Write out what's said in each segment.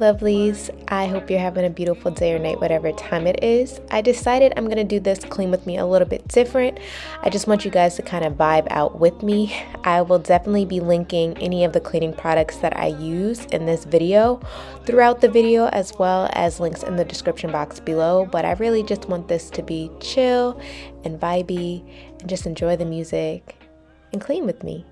lovelies. I hope you're having a beautiful day or night, whatever time it is. I decided I'm going to do this clean with me a little bit different. I just want you guys to kind of vibe out with me. I will definitely be linking any of the cleaning products that I use in this video throughout the video, as well as links in the description box below. But I really just want this to be chill and vibey and just enjoy the music and clean with me.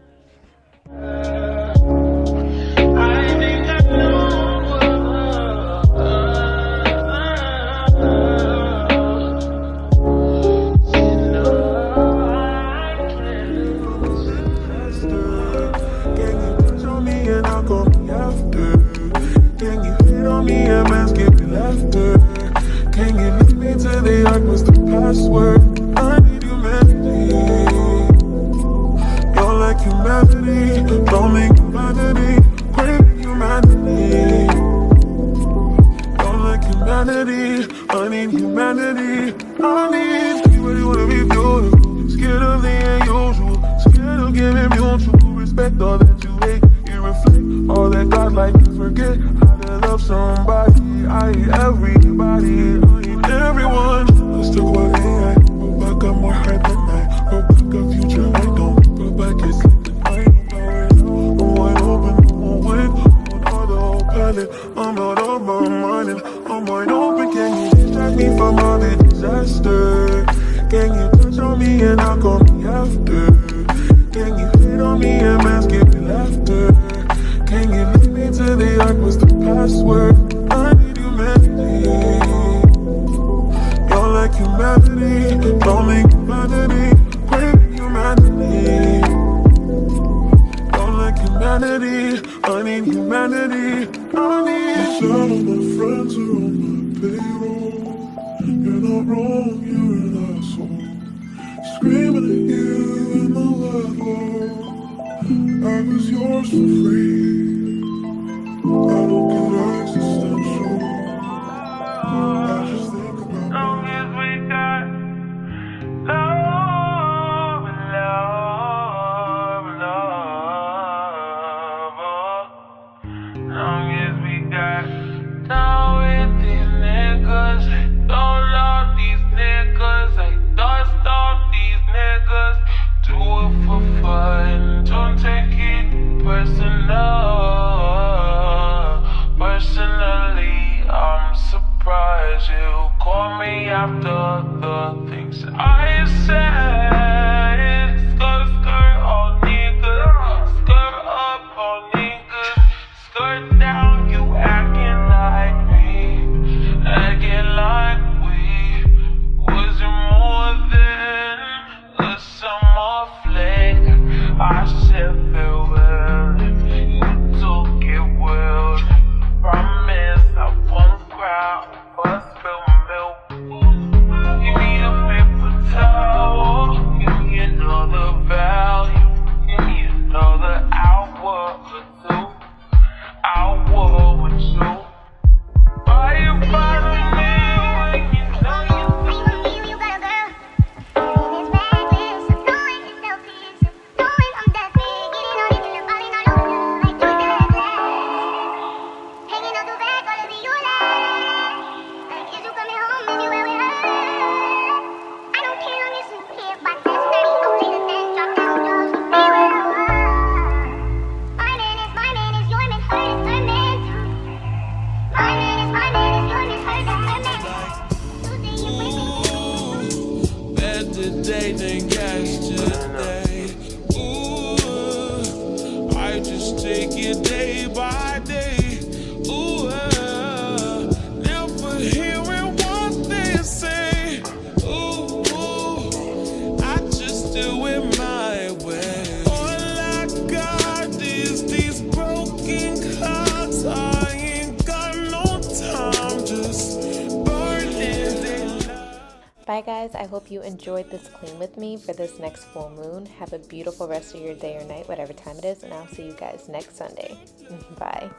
Can you lead me to the ark? What's the password? I need humanity. You're like humanity. Don't make humanity. Bring humanity. You're like humanity. I need humanity. I need everybody wanna be beautiful. Scared of the unusual. Scared of giving mutual respect. All that you hate, you reflect. All that God like you forget. How to love somebody. I need everybody, I need everyone. Let's talk about AI. Robot got more heart than I. Robot got future, I don't. Robot gets sleeping, I don't know it. I'm wide open, I'm wide. I'm on autopilot. I'm not open-minded. I'm wide open. Can you distract me from all the disaster? Can you touch on me and not call me after? Can you hit on me and mask give me laughter? Can you lead me to the ark? What's the password? I need humanity. You're like humanity. Don't make humanity. Bring humanity. You're like humanity. I need humanity. I need you. All of my friends are on my payroll. You're not wrong, you're an asshole. Screaming at you in the wide world. I was yours for free. I don't get existential. I just think about long as we got love, love, love. Long as we got down with these niggas. Don't love these niggas. I dust off these niggas. Do it for fun. Don't take it personal. Personally, I'm surprised you call me after the things I said. Skirt, skirt, all niggas. Skirt up, all niggas. Skirt down, you acting like me. Acting like we wasn't more than a summer fling. I said farewell. You took it well. Promise I won't cry or spill milk. Give me a paper towel. Give me another value. Give me another hour or two. Hour with you. Why you follow me when you know you got a girl? It's reckless, knowing it's selfish, knowing I'm desperate, getting on it till I'm falling all over you like two dead. Hanging out the back, all of you left. Like, is you coming home? Is you where we heard? I don't care on this new hip, but that's dirty. OJ the then drop down drugs. Be where I was. My man is your man, her is her man too. My man is your man, her is her man too. You say you with me. Better day than yesterday. Ooh, I just take it day by day. Ooh, never hearing what they say. Ooh, I just do it my way. All I got is these broken clouds. I ain't got no time, just burning they love. Bye guys, I hope you enjoyed this clean with me for this next full moon. Have a beautiful rest of your day or night, whatever time it is, and I'll see you guys next Sunday. Bye.